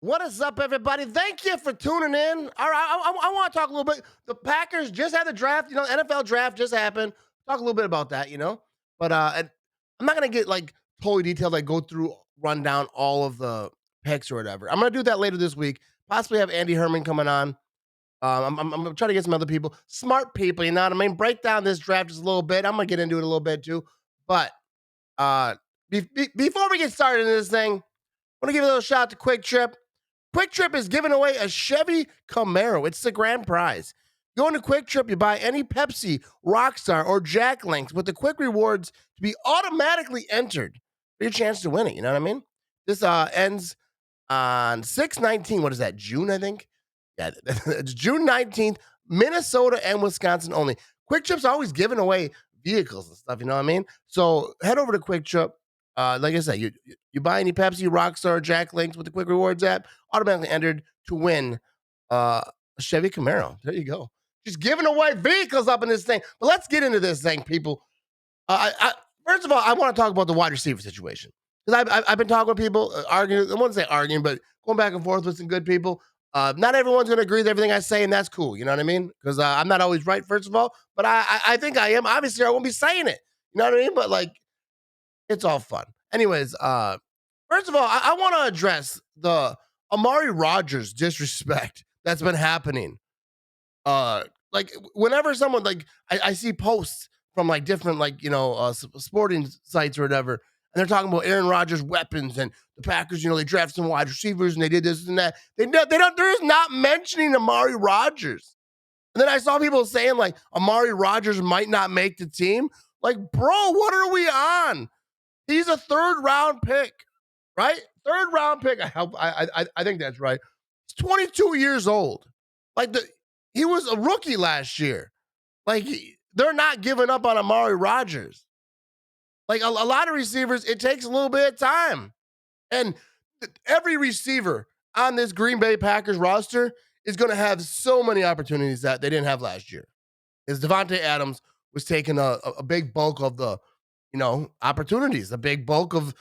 What is up, everybody? Thank you for tuning in. All right, I want to talk a little bit. The Packers just had the draft. NFL draft just happened. Talk a little bit about that. But and I'm not gonna get like totally detailed, like go through, run down all of the picks or whatever. I'm gonna do that later this week. Possibly have Andy Herman coming on. I'm gonna try to get some other people, smart people. You know what I mean? Break down this draft just a little bit. I'm gonna get into it a little bit too. But uh, before we get started in this thing, I want to give a little shout out to Quick Trip. Quick Trip is giving away a Chevy Camaro. It's the grand prize. Going to Quick Trip, you buy any Pepsi, Rockstar, or Jack Links with the quick rewards to be automatically entered for your chance to win it. You know what I mean? This ends on 6/19. What is that? June, I think. Yeah, it's June 19th. Minnesota and Wisconsin only. Quick Trip's always giving away vehicles and stuff. You know what I mean? So head over to Quick Trip. Like I said, you buy any Pepsi, Rockstar, Jack Links with the Quick Rewards app, automatically entered to win a Chevy Camaro. There you go. Just giving away vehicles up in this thing. But let's get into this thing, people. First of all, I want to talk about the wide receiver situation because I've been talking with people, arguing. I wouldn't say arguing, but going back and forth with some good people. Not everyone's going to agree with everything I say, and that's cool. You know what I mean? Because I'm not always right, first of all, but I think I am. Obviously, I won't be saying it. You know what I mean? But like, it's all fun. Anyways, first of all, I want to address the Amari Rogers disrespect that's been happening. Like whenever someone like I see posts from like different like sporting sites or whatever, and they're talking about Aaron Rodgers' weapons and the Packers. They draft some wide receivers and they did this and that. They don't. They're just not mentioning Amari Rogers. And then I saw people saying like Amari Rogers might not make the team. Like, bro, what are we on? He's a third round pick, right? Third round pick. I think that's right. He's 22 years old. Like he was a rookie last year. Like they're not giving up on Amari Rogers. Like a lot of receivers, it takes a little bit of time. And every receiver on this Green Bay Packers roster is going to have so many opportunities that they didn't have last year. Is Devontae Adams was taking a big bulk of the opportunities, a big bulk of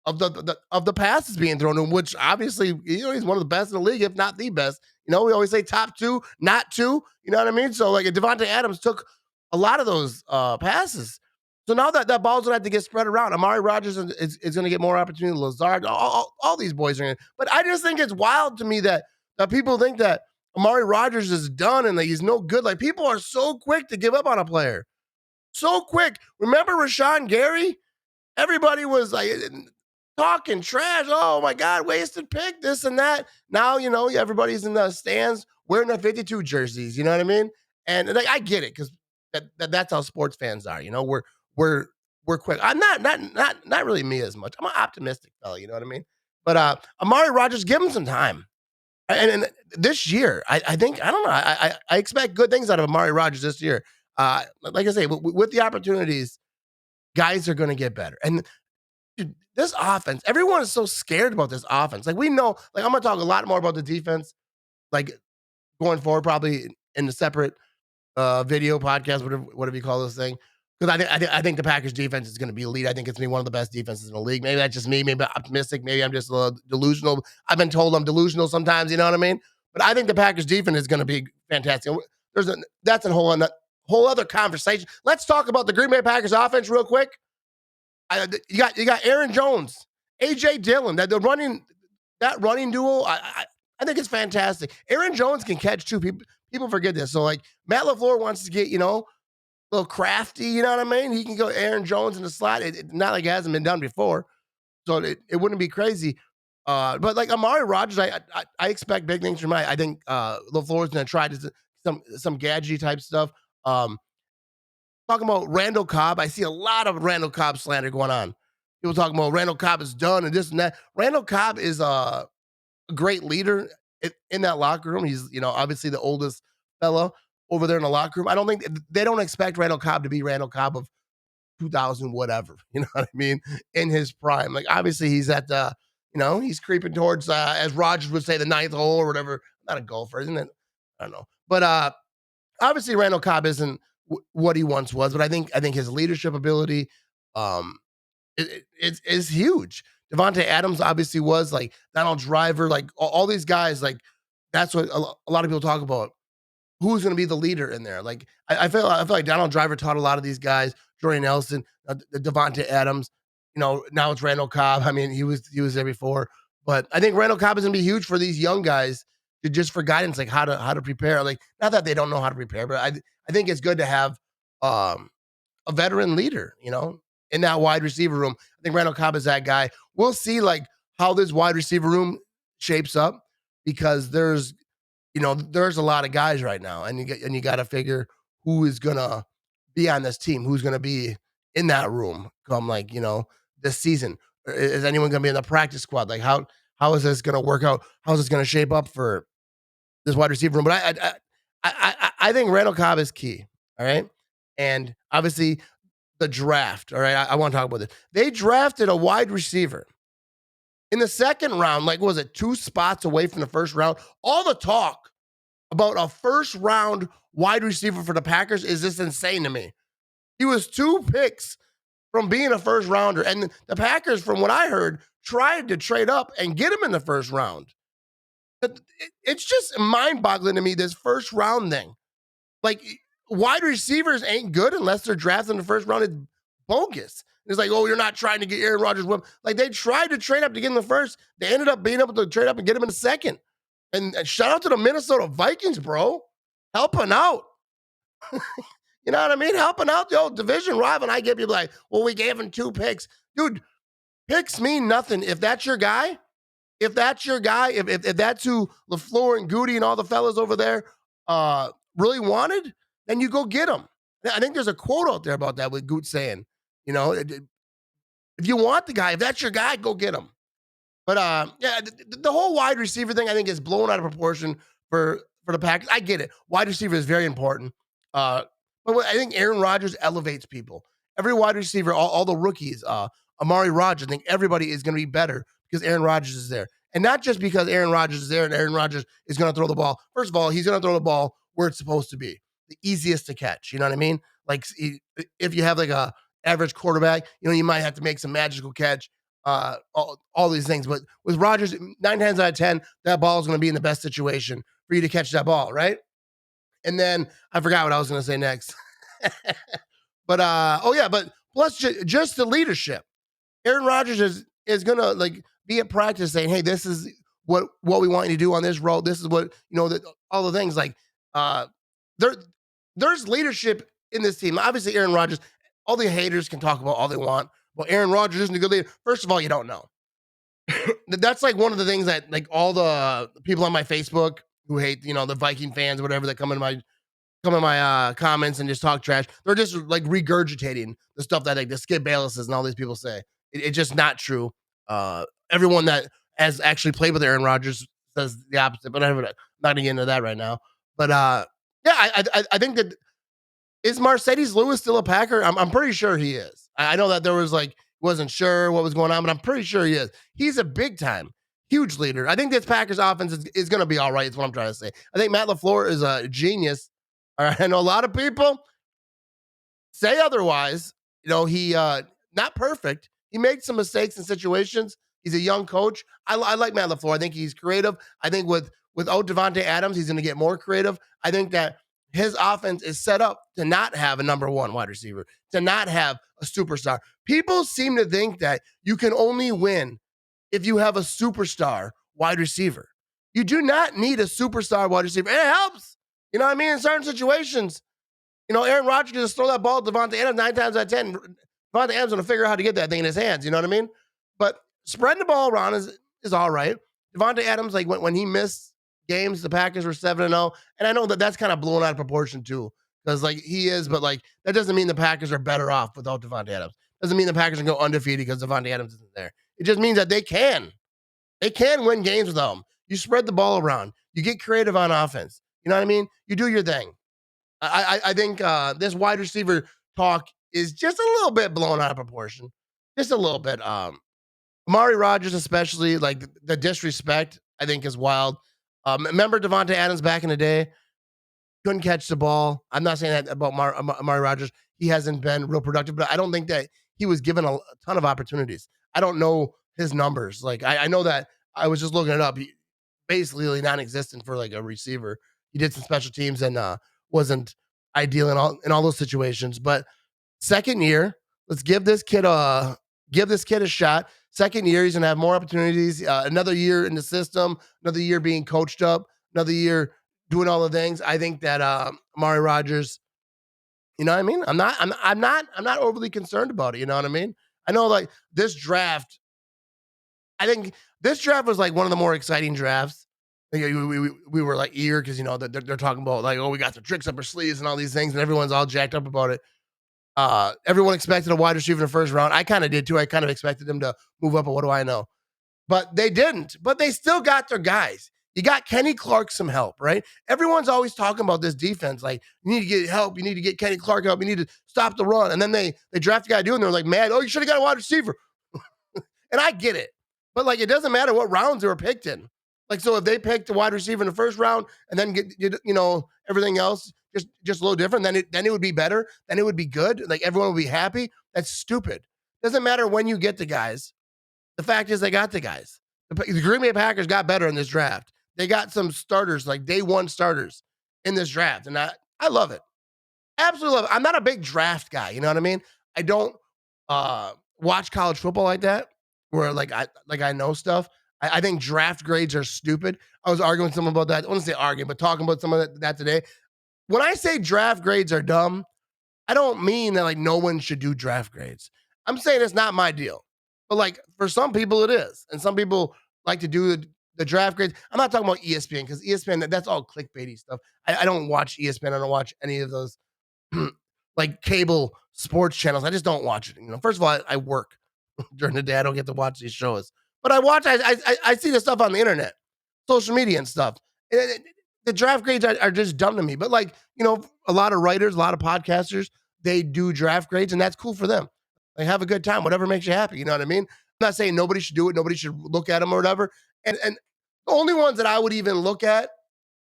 the passes being thrown to him, which obviously he's one of the best in the league, if not the best. We always say top two, not two. You know what I mean? So like Devontae Adams took a lot of those passes. So now that ball's gonna have to get spread around. Amari Rogers is gonna get more opportunity. Lazard, all these boys are in. But I just think it's wild to me that people think that Amari Rogers is done and that he's no good. Like people are so quick to give up on a player. So quick. Remember Rashawn Gary? Everybody was like talking trash. Oh my God, wasted pick, this and that. Now, everybody's in the stands wearing their 52 jerseys. You know what I mean? And like I get it because that's how sports fans are. We're we're quick. I'm not really me as much. I'm an optimistic fella, you know what I mean? But Amari Rogers, give him some time. And this year, I think I don't know. I expect good things out of Amari Rogers this year. Like I say, with the opportunities, guys are going to get better. And dude, this offense, everyone is so scared about this offense. Like we know, like I'm gonna talk a lot more about the defense, like going forward, probably in the separate video podcast, whatever you call this thing. Because I think the Packers defense is going to be elite. I think it's gonna be one of the best defenses in the league. Maybe that's just me. Maybe I'm optimistic. Maybe I'm just a little delusional. I've been told I'm delusional sometimes. You know what I mean? But I think the Packers defense is going to be fantastic. That's a whole other conversation. Let's talk about the Green Bay Packers offense real quick. You got Aaron Jones, AJ Dillon. That running duo, I think it's fantastic. Aaron Jones can catch too. People forget this. So like Matt LaFleur wants to get a little crafty. You know what I mean? He can go Aaron Jones in the slot. It's not like it hasn't been done before, so it wouldn't be crazy. But like Amari Rogers, I expect big things from him. I think LaFleur's going to try some gadget type stuff. Talking about Randall Cobb, I see a lot of Randall Cobb slander going on. People talking about Randall Cobb is done and this and that. Randall Cobb is a great leader in that locker room. He's obviously the oldest fella over there in the locker room. I don't think they don't expect Randall Cobb to be Randall Cobb of 2000 whatever. You know what I mean? In his prime, like obviously he's at the he's creeping towards as Rogers would say the ninth hole or whatever. Not a golfer, isn't it? I don't know, but obviously Randall Cobb isn't what he once was, but I think his leadership ability is huge. Devontae Adams obviously was like Donald Driver, like all these guys, like that's what a lot of people talk about. Who's going to be the leader in there? Like I feel like Donald Driver taught a lot of these guys, Jordy Nelson, Devontae Adams. Now it's Randall Cobb. I mean, he was there before, but I think Randall Cobb is going to be huge for these young guys to just for guidance, like how to prepare. Like not that they don't know how to prepare, but I think it's good to have um, a veteran leader, in that wide receiver room. I think Randall Cobb is that guy. We'll see like how this wide receiver room shapes up because there's a lot of guys right now, and you got to figure who is gonna be on this team, who's gonna be in that room come like this season. Is anyone gonna be in the practice squad? Like how is this gonna work out? How is this gonna shape up for this wide receiver room? But I think Randall Cobb is key. All right, and obviously the draft. All right, I want to talk about this. They drafted a wide receiver in the second round, like was it 2 spots away from the first round? All the talk about a first round wide receiver for the Packers is just insane to me. He was 2 picks from being a first rounder. And the Packers, from what I heard, tried to trade up and get him in the first round. But it's just mind boggling to me, this first round thing. Like, wide receivers ain't good unless they're drafted in the first round. It's bogus. It's like, oh, you're not trying to get Aaron Rodgers. Like, they tried to trade up to get in the first. They ended up being able to trade up and get him in the second. And shout out to the Minnesota Vikings, bro. Helping out. You know what I mean? Helping out the old division rival. And I get people like, well, we gave him 2 picks. Dude, picks mean nothing. If that's your guy, if that's who LaFleur and Goody and all the fellas over there really wanted, then you go get him. I think there's a quote out there about that with Goot saying, if you want the guy, if that's your guy, go get him. But yeah, the whole wide receiver thing I think is blown out of proportion for the Packers. I get it. Wide receiver is very important. But I think Aaron Rodgers elevates people. Every wide receiver, all the rookies, Amari Rodgers, I think everybody is going to be better because Aaron Rodgers is there. And not just because Aaron Rodgers is there and Aaron Rodgers is going to throw the ball. First of all, he's going to throw the ball where it's supposed to be, the easiest to catch. You know what I mean? Like if you have like a average quarterback, you might have to make some magical catch. All these things. But with Rodgers, 9 times out of 10, that ball is going to be in the best situation for you to catch that ball, right? And then I forgot what I was going to say next. But plus just the leadership. Aaron Rodgers is going to like be at practice saying, hey, this is what we want you to do on this road. This is what, all the things like there's leadership in this team. Obviously, Aaron Rodgers, all the haters can talk about all they want. Well, Aaron Rodgers isn't a good leader. First of all, you don't know. That's like one of the things that like all the people on my Facebook who hate, the Viking fans or whatever that come in my comments and just talk trash. They're just like regurgitating the stuff that like the Skip Baylesses and all these people say. It's just not true. Everyone that has actually played with Aaron Rodgers says the opposite, but I'm not gonna get into that right now. But I think that is Mercedes Lewis still a Packer? I'm pretty sure he is. I know that there was like wasn't sure what was going on, but I'm pretty sure he is. He's a big time, huge leader. I think this Packers offense is going to be all right. Is what I'm trying to say. I think Matt LaFleur is a genius. All right, I know a lot of people say otherwise. He not perfect. He made some mistakes in situations. He's a young coach. I like Matt LaFleur. I think he's creative. I think without Devontae Adams, he's going to get more creative. I think that his offense is set up to not have a number 1 wide receiver, to not have a superstar. People seem to think that you can only win if you have a superstar wide receiver. You do not need a superstar wide receiver. And it helps. You know what I mean? In certain situations, Aaron Rodgers can just throw that ball to Devontae Adams 9 times out of 10. Devontae Adams going to figure out how to get that thing in his hands. You know what I mean? But spreading the ball around is all right. Devontae Adams, like when he missed games, the Packers were 7-0. And I know that that's kind of blown out of proportion too. Because like he is, but like that doesn't mean the Packers are better off without Devontae Adams. Doesn't mean the Packers can go undefeated because Devontae Adams isn't there. It just means that they can win games without him. You spread the ball around. You get creative on offense. You know what I mean? You do your thing. I think this wide receiver talk is just a little bit blown out of proportion. Just a little bit. Amari Rodgers, especially, like the disrespect, I think is wild. Remember Devontae Adams back in the day? Couldn't catch the ball. I'm not saying that about Amari Rodgers. He hasn't been real productive, but I don't think that he was given a ton of opportunities. I don't know his numbers. Like I know that I was just looking it up. He basically non-existent for like a receiver. He did some special teams and wasn't ideal in all those situations. But second year, let's give this kid a shot. Second year, he's gonna have more opportunities. Another year in the system, another year being coached up, another year doing all the things. I think that Amari Rogers, you know what I mean? I'm not overly concerned about it. You know what I mean? I know like this draft. I think this draft was like one of the more exciting drafts. Like, we were like eager because they're talking about like, oh, we got the tricks up our sleeves and all these things, and everyone's all jacked up about it. Everyone expected a wide receiver in the first round. I kind of did too. I kind of expected them to move up, but what do I know? But they didn't. But they still got their guys. You got Kenny Clark some help, right? Everyone's always talking about this defense. Like, you need to get help. You need to get Kenny Clark help. You need to stop the run. And then they draft a guy doing. They're like, man, oh, you should have got a wide receiver. And I get it. But like, it doesn't matter what rounds they were picked in. Like, so if they picked a wide receiver in the first round and then get everything else just a little different, then it would be better. Then it would be good. Like everyone would be happy. That's stupid. Doesn't matter when you get the guys. The fact is, they got the guys. The Green Bay Packers got better in this draft. They got some starters, like day one starters in this draft, and I love it. Absolutely love it. I'm not a big draft guy. You know what I mean? I don't watch college football like that, where I know stuff. I think draft grades are stupid. I was arguing with someone about that. I wouldn't say arguing, but talking about some of that today. When I say draft grades are dumb, I don't mean that like no one should do draft grades. I'm saying it's not my deal. But like for some people it is. And some people like to do the draft grades. I'm not talking about ESPN because ESPN, that's all clickbaity stuff. I don't watch ESPN. I don't watch any of those like cable sports channels. I just don't watch it. First of all, I work during the day. I don't get to watch these shows. But I see the stuff on the internet, social media and stuff. The draft grades are just dumb to me. But like, a lot of writers, a lot of podcasters, they do draft grades, and that's cool for them. Like, have a good time, whatever makes you happy. You know what I mean? I'm not saying nobody should do it, nobody should look at them or whatever. And the only ones that I would even look at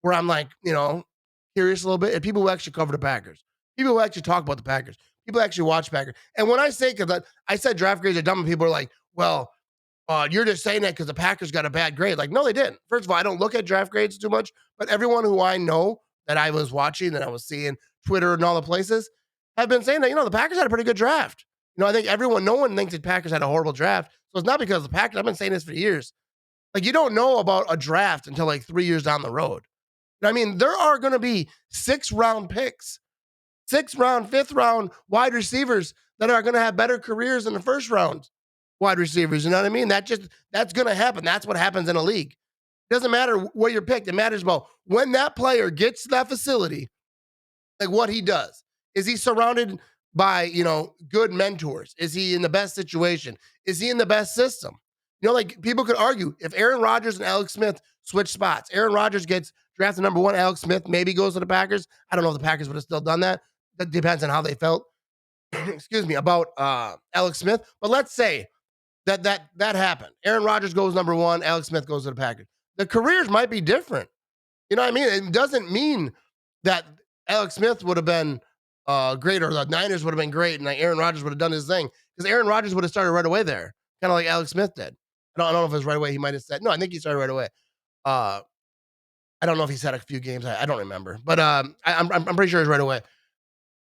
where I'm like, curious a little bit, are people who actually cover the Packers. People who actually talk about the Packers. People who actually watch Packers. And when I say, because I said draft grades are dumb, and people are like, well, you're just saying that because the Packers got a bad grade. Like, no, they didn't. First of all, I don't look at draft grades too much, but everyone who I know that I was watching, that I was seeing Twitter and all the places, have been saying that, the Packers had a pretty good draft. I think no one thinks that Packers had a horrible draft. So it's not because of the Packers. I've been saying this for years. Like, you don't know about a draft until like 3 years down the road. I mean, there are going to be 6th-round picks, 6th round, 5th round wide receivers that are going to have better careers than the first round wide receivers. You know what I mean? That's going to happen. That's what happens in a league. It doesn't matter where you're picked. It matters about when that player gets to that facility, like what he does. Is he surrounded by, good mentors? Is he in the best situation? Is he in the best system? Like people could argue if Aaron Rodgers and Alex Smith switch spots, Aaron Rodgers gets drafted number 1, Alex Smith maybe goes to the Packers. I don't know if the Packers would have still done that. That depends on how they felt, excuse me, about Alex Smith. But let's say that happened. Aaron Rodgers goes number 1, Alex Smith goes to the Packers. The careers might be different. You know what I mean? It doesn't mean that Alex Smith would have been great, or the Niners would have been great, and like Aaron Rodgers would have done his thing, because Aaron Rodgers would have started right away there, kind of like Alex Smith did. I don't know if it was right away. He might have said, no, I think he started right away. I don't know if he said a few games. I don't remember, but I'm pretty sure it was right away.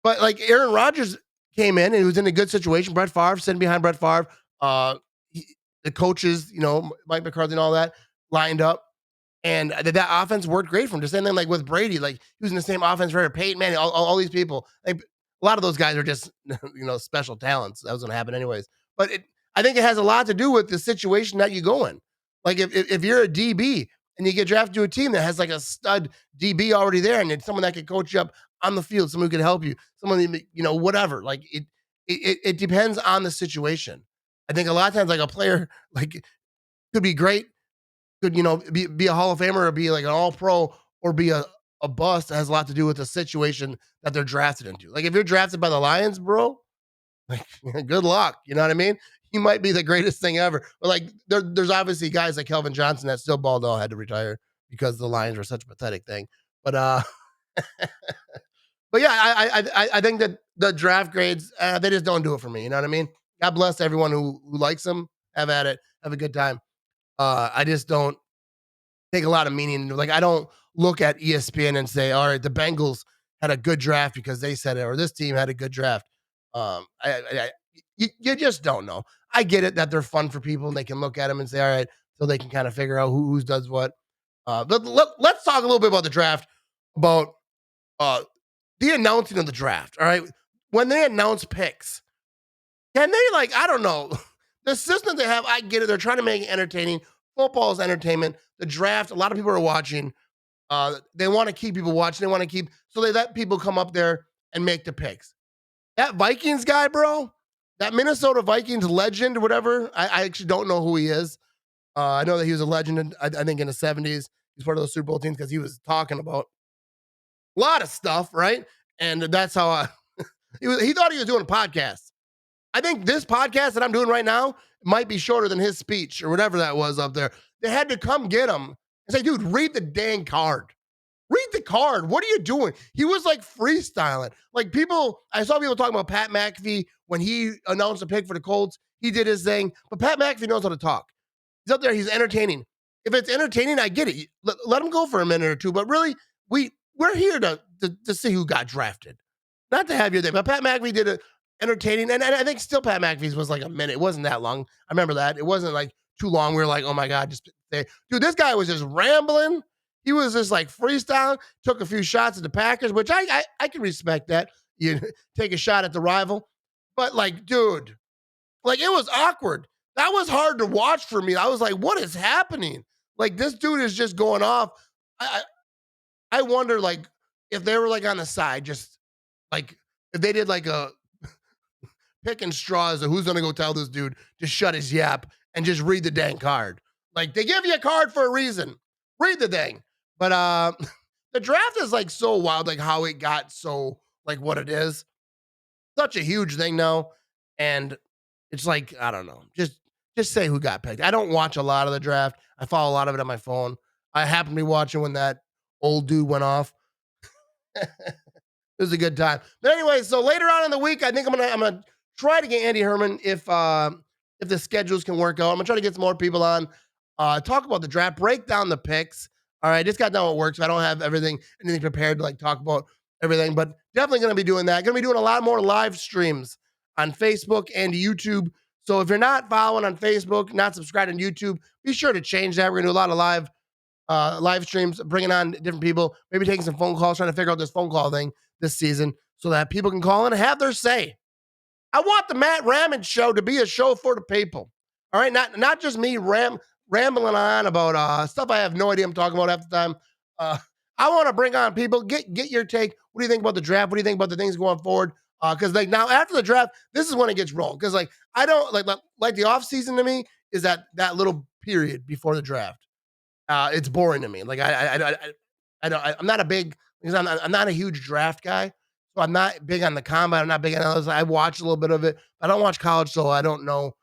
But like Aaron Rodgers came in and he was in a good situation. Brett Favre sitting behind Brett Favre. The coaches, Mike McCarthy and all that lined up. And that offense worked great for him. Just same thing like with Brady. Like, he was in the same offense for Peyton Manning, all these people. Like, a lot of those guys are just, special talents. That was going to happen anyways. But I think it has a lot to do with the situation that you go in. Like, if you're a DB and you get drafted to a team that has like a stud DB already there, and it's someone that can coach you up on the field, someone who can help you, someone, whatever. Like, it depends on the situation. I think a lot of times, like, a player like could be great, could be a Hall of Famer, or be like an All Pro, or be a bust. That has a lot to do with the situation that they're drafted into. Like, if you're drafted by the Lions, bro, like, good luck. You know what I mean? You might be the greatest thing ever, but like there's obviously guys like Kelvin Johnson that still balled out, had to retire because the Lions were such a pathetic thing. But but yeah, I think that the draft grades, they just don't do it for me. You know what I mean? God bless everyone who likes them. Have at it. have a good time. I just don't take a lot of meaning. Like I don't look at ESPN and say, "All right, the Bengals had a good draft because they said it," or "This team had a good draft." You just don't know. I get it that they're fun for people and they can look at them and say, "All right," so they can kind of figure out who does what. Let's talk a little bit about the draft, about uh, the announcing of the draft. All right, when they announce picks, can they like I don't know the system they have? I get it. They're trying to make it entertaining. Football is entertainment. The draft, a lot of people are watching. They want to keep people watching. They want to keep so they let people come up there and make the picks. That Vikings guy, bro, that Minnesota Vikings legend, or whatever. I actually don't know who he is. I know that he was a legend. I think in the '70s, he's part of those Super Bowl teams because he was talking about a lot of stuff, right? And that's how he thought he was doing a podcast. I think this podcast that I'm doing right now might be shorter than his speech or whatever that was up there. They had to come get him and say, dude, read the dang card. Read the card. What are you doing? He was like freestyling. Like I saw people talking about Pat McAfee when he announced a pick for the Colts. He did his thing, but Pat McAfee knows how to talk. He's up there. He's entertaining. If it's entertaining, I get it. Let him go for a minute or two. But really, we're here to see who got drafted, not to have your thing. But Pat McAfee did it entertaining, and I think still Pat McAfee's was like a minute. It wasn't that long. I remember that. It wasn't like too long. We were like, oh my god, just say, dude, this guy was just rambling. He was just like freestyle. Took a few shots at the Packers, which I can respect that. You take a shot at the rival, but like, dude, like it was awkward. That was hard to watch for me. I was like, what is happening? Like this dude is just going off. I wonder like if they were like on the side, just like if they did like a picking straws of who's gonna go tell this dude to shut his yap and just read the dang card. Like they give you a card for a reason. Read the thing. But the draft is like so wild, like how it got so like what it is. Such a huge thing now. And it's like, I don't know. Just say who got picked. I don't watch a lot of the draft. I follow a lot of it on my phone. I happened to be watching when that old dude went off. It was a good time. But anyway, so later on in the week, I think I'm gonna try to get Andy Herman if the schedules can work out. I'm gonna try to get some more people on, talk about the draft, break down the picks. All right, just got down what works. I don't have anything prepared to like talk about everything, but definitely gonna be doing that. Gonna be doing a lot more live streams on Facebook and YouTube. So if you're not following on Facebook, not subscribed on YouTube, be sure to change that. We're gonna do a lot of live streams, bringing on different people, maybe taking some phone calls, trying to figure out this phone call thing this season so that people can call in and have their say. I want the Matt Ramon show to be a show for the people. All right, not just me rambling on about stuff I have no idea I'm talking about half the time. I want to bring on people. Get your take. What do you think about the draft? What do you think about the things going forward? Because like now after the draft, this is when it gets rolling. Because like I don't like the off season to me is that little period before the draft. It's boring to me. Like I don't. I'm not a big because I'm not a huge draft guy. So I'm not big on the combine. I'm not big on others. I watch a little bit of it. I don't watch college, so I don't know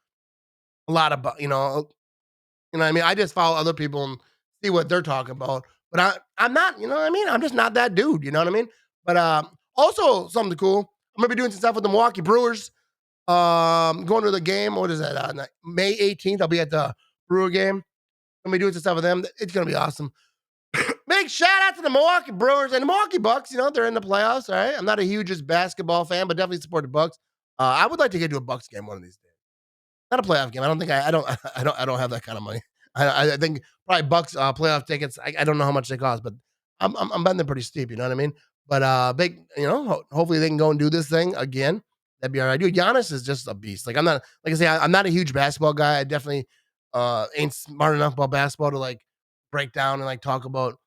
a lot about what I mean. I just follow other people and see what they're talking about. But I'm not, you know what I mean? I'm just not that dude, you know what I mean? But also something cool. I'm gonna be doing some stuff with the Milwaukee Brewers. Going to the game. What is that? May 18th. I'll be at the Brewer game. I'm gonna be doing some stuff with them. It's gonna be awesome. Big shout out to the Milwaukee Brewers and the Milwaukee Bucks. They're in the playoffs. All right. I'm not a hugest basketball fan, but definitely support the Bucks. I would like to get to a Bucks game one of these days. Not a playoff game. I don't think I don't I don't have that kind of money. I think probably Bucks playoff tickets. I don't know how much they cost, but I'm betting they're pretty steep. You know what I mean? But big. Hopefully they can go and do this thing again. That'd be all right. Dude, Giannis is just a beast. Like I'm not like I say, I'm not a huge basketball guy. I definitely ain't smart enough about basketball to like break down and like talk about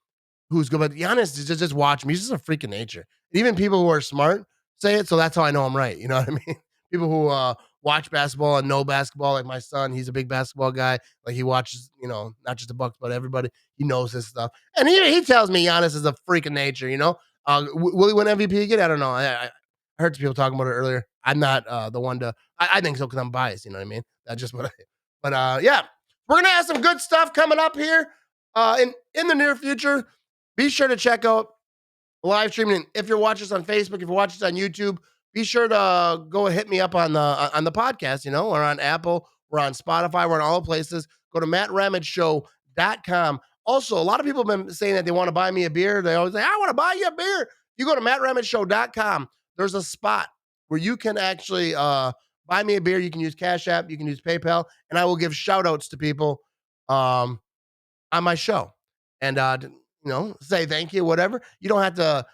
who's good. But Giannis is just watch him. He's just a freak of nature. And even people who are smart say it, so that's how I know I'm right. You know what I mean? People who watch basketball and know basketball, like my son, he's a big basketball guy. Like he watches, not just the Bucks, but everybody. He knows his stuff, and he tells me Giannis is a freak of nature. Will he win MVP again? I don't know. I heard some people talking about it earlier. I'm not the one to. I think so because I'm biased. You know what I mean? That's just what I. But yeah, we're gonna have some good stuff coming up here in the near future. Be sure to check out live streaming. If you're watching us on Facebook, if you're watching us on YouTube, be sure to go and hit me up on the podcast, or on Apple We're on Spotify. We're on all places. Go to mattramageshow.com. Also, a lot of people have been saying that they want to buy me a beer. They always say, I want to buy you a beer. You go to mattramageshow.com. There's a spot where you can actually buy me a beer. You can use Cash App. You can use PayPal. And I will give shout outs to people on my show. And, say thank you, whatever. You don't have to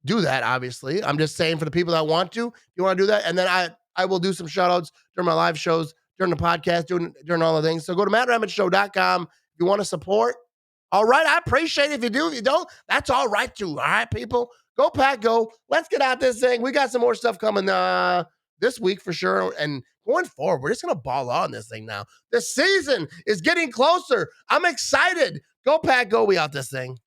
do that, obviously. I'm just saying for the people that want to, you want to do that. And then I will do some shout outs during my live shows, during the podcast, during all the things. So go to mattramageshow.com if you want to support. All right. I appreciate it if you do. If you don't, that's all right too. All right, people. Go Pack Go. Let's get out this thing. We got some more stuff coming this week for sure. And going forward, we're just going to ball on this thing now. The season is getting closer. I'm excited. Go Pack Go. We out this thing.